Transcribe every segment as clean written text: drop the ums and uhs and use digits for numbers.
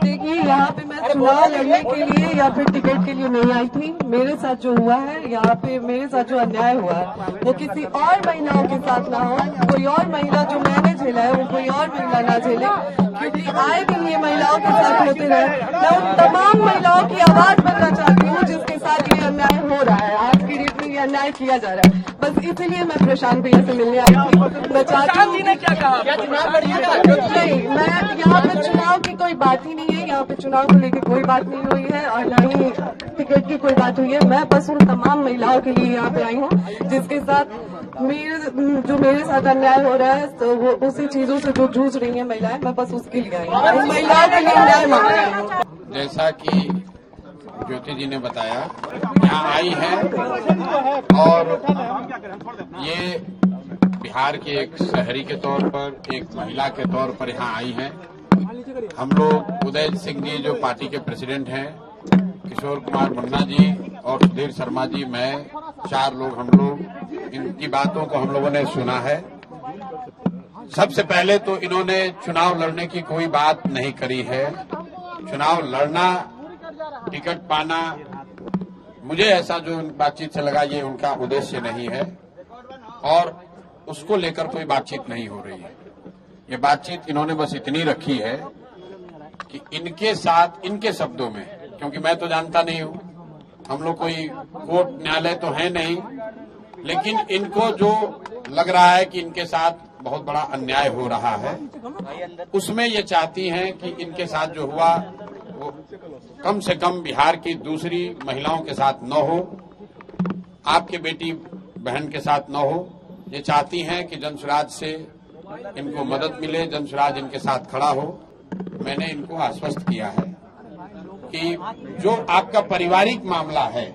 देखिए, यहाँ पे मैं चुनाव लड़ने के लिए या फिर टिकट के लिए नहीं आई थी। मेरे साथ जो हुआ है, यहाँ पे मेरे साथ जो अन्याय हुआ है, वो किसी और महिलाओं के साथ ना हो। कोई और महिला जो मैंने झेला है, वो कोई और महिला ना झेले, क्योंकि आए दिन ये महिलाओं के साथ होते रहे। मैं उन तमाम महिलाओं की आवाज बनना चाहती हूँ जिसके साथ ये अन्याय हो रहा है, आज की डेट में ये अन्याय किया जा रहा है। बस इसीलिए मैं प्रशांत भैया से मिलने आई थी। मैं चाहती हूँ नहीं, मैं यहाँ पे चुनाव की कोई बात ही नहीं है, यहाँ पे चुनाव को लेकर कोई बात नहीं हुई है और न ही टिकट की कोई बात हुई है। मैं बस उन तमाम महिलाओं के लिए यहाँ पे आई हूँ जिसके साथ मेरे साथ अन्याय हो रहा है, तो वो उसी चीजों से जो जूझ रही है महिलाएं, मैं बस उसके लिए आई हूँ, महिलाओं के लिए न्याय मांग रही हूँ। जैसा कि ज्योति जी ने बताया, यहाँ आई है और ये बिहार के एक शहरी के तौर पर, एक महिला के तौर पर यहाँ आई हैं। हम लोग उदय सिंह जी जो पार्टी के प्रेसिडेंट हैं, किशोर कुमार मुन्ना जी और सुधीर शर्मा जी, मैं 4 लोग, हम लोग इनकी बातों को हम लोगों ने सुना है। सबसे पहले तो इन्होंने चुनाव लड़ने की कोई बात नहीं करी है। चुनाव लड़ना, टिकट पाना, मुझे ऐसा जो बातचीत से लगा, ये उनका उद्देश्य नहीं है और उसको लेकर कोई बातचीत नहीं हो रही है। ये बातचीत इन्होंने बस इतनी रखी है कि इनके साथ, इनके शब्दों में, क्योंकि मैं तो जानता नहीं हूं, हम लोग कोई कोर्ट न्यायालय तो है नहीं, लेकिन इनको जो लग रहा है कि इनके साथ बहुत बड़ा अन्याय हो रहा है, उसमें ये चाहती हैं कि इनके साथ जो हुआ वो कम से कम बिहार की दूसरी महिलाओं के साथ न हो, आपके बेटी बहन के साथ न हो। ये चाहती हैं कि जनसुराज से इनको मदद मिले, जनसुराज इनके साथ खड़ा हो। मैंने इनको आश्वस्त किया है कि जो आपका पारिवारिक मामला है,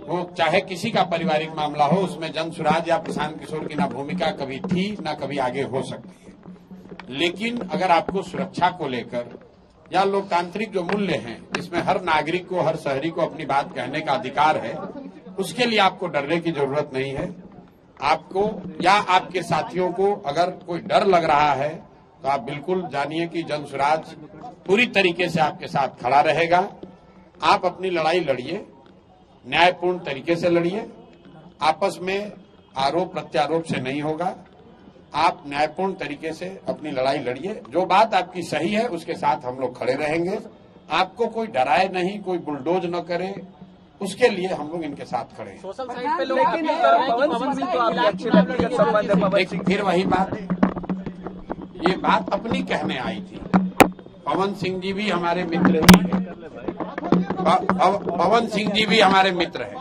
वो चाहे किसी का पारिवारिक मामला हो, उसमें जनसुराज या प्रशांत किशोर की ना भूमिका कभी थी ना कभी आगे हो सकती है। लेकिन अगर आपको सुरक्षा को लेकर या लोकतांत्रिक जो मूल्य हैं, जिसमें हर नागरिक को, हर शहरी को अपनी बात कहने का अधिकार है, उसके लिए आपको डरने की जरूरत नहीं है। आपको या आपके साथियों को अगर कोई डर लग रहा है, तो आप बिल्कुल जानिए कि जनसुराज पूरी तरीके से आपके साथ खड़ा रहेगा। आप अपनी लड़ाई लड़िए, न्यायपूर्ण तरीके से लड़िए, आपस में आरोप प्रत्यारोप से नहीं होगा। आप न्यायपूर्ण तरीके से अपनी लड़ाई लड़िए, जो बात आपकी सही है उसके साथ हम लोग खड़े रहेंगे। आपको कोई डराए नहीं, कोई बुलडोज न करे, उसके लिए हम लोग इनके साथ खड़े हैं। सोशल साइट पे लोग पवन सिंह तो आपके अच्छे व्यक्तिगत संबंध है। लेकिन फिर वही बात, ये बात अपनी कहने आई थी। पवन सिंह जी भी हमारे मित्र ही हैं, पवन सिंह जी भी हमारे मित्र हैं।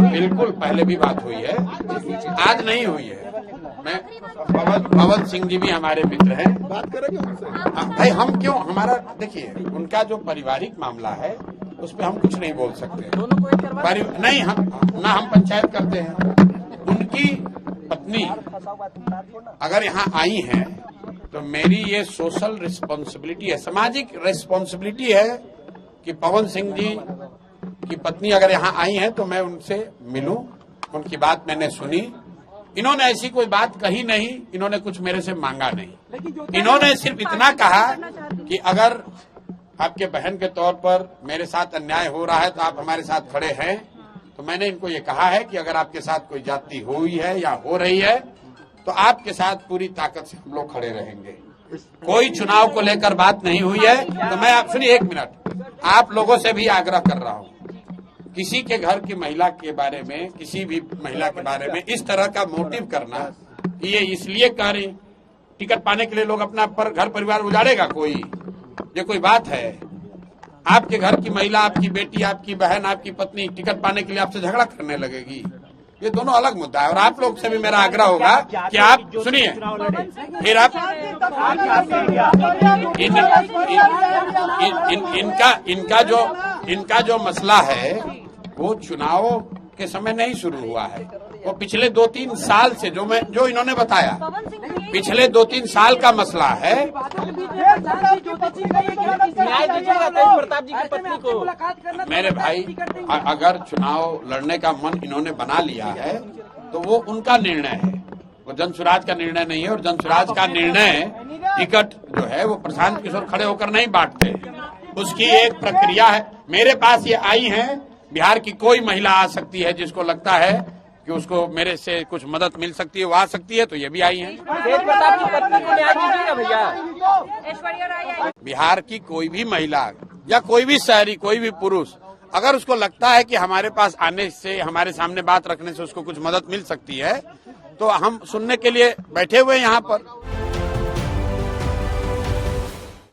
बिल्कुल पहले भी बात हुई है, आज नहीं हुई है। मैं पवन सिंह जी भी हमारे मित्र हैं। बात करेंगे उनसे। भाई हम क्यों, हमारा देखिए, उनका जो पारिवारिक मामला है उस पर हम कुछ नहीं बोल सकते। नहीं, हम पंचायत करते हैं। उनकी पत्नी अगर यहाँ आई हैं, तो मेरी ये सोशल रिस्पॉन्सिबिलिटी है, सामाजिक रिस्पॉन्सिबिलिटी है कि पवन सिंह जी की पत्नी अगर यहाँ आई हैं तो मैं उनसे मिलूं। उनकी बात मैंने सुनी। इन्होंने ऐसी कोई बात कही नहीं, इन्होंने कुछ मेरे से मांगा नहीं। इन्होंने सिर्फ इतना कहा कि अगर आपके बहन के तौर पर मेरे साथ अन्याय हो रहा है तो आप हमारे साथ खड़े हैं। तो मैंने इनको ये कहा है कि अगर आपके साथ कोई जाति हुई है या हो रही है, तो आपके साथ पूरी ताकत से हम लोग खड़े रहेंगे। कोई चुनाव को लेकर बात नहीं हुई है। तो मैं आप सुनिए, 1 मिनट, आप लोगों से भी आग्रह कर रहा हूँ, किसी के घर की महिला के बारे में, किसी भी महिला के बारे में इस तरह का मोटिव करना, ये इसलिए कह रही टिकट पाने के लिए लोग अपना घर परिवार उजाड़ेगा, ये कोई बात है? आपके घर की महिला, आपकी बेटी, आपकी बहन, आपकी पत्नी टिकट पाने के लिए आपसे झगड़ा करने लगेगी? ये दोनों अलग मुद्दा है। और आप लोग से भी मेरा आग्रह होगा कि आप सुनिए, फिर आप इनका जो मसला है वो चुनाव के समय नहीं शुरू हुआ है, वो पिछले 2-3 साल से, जो इन्होंने बताया, पिछले 2-3 साल का मसला है। प्रताप जी की पत्नी को, मेरे भाई, अगर चुनाव लड़ने का मन इन्होंने बना लिया है तो वो उनका निर्णय है, वो जनसुराज का निर्णय नहीं है। और जनसुराज का निर्णय टिकट जो है वो प्रशांत किशोर खड़े होकर नहीं बांटते, उसकी एक प्रक्रिया है। मेरे पास ये आई हैं, बिहार की कोई महिला आ सकती है जिसको लगता है कि उसको मेरे से कुछ मदद मिल सकती है, वो आ सकती है, तो ये भी आई हैं। तेज प्रताप की पत्नी को न्याय दीजिएगा भैया। बिहार की कोई भी महिला या कोई भी शहरी, कोई भी पुरुष अगर उसको लगता है कि हमारे पास आने से, हमारे सामने बात रखने से उसको कुछ मदद मिल सकती है, तो हम सुनने के लिए बैठे हुए हैं यहाँ पर।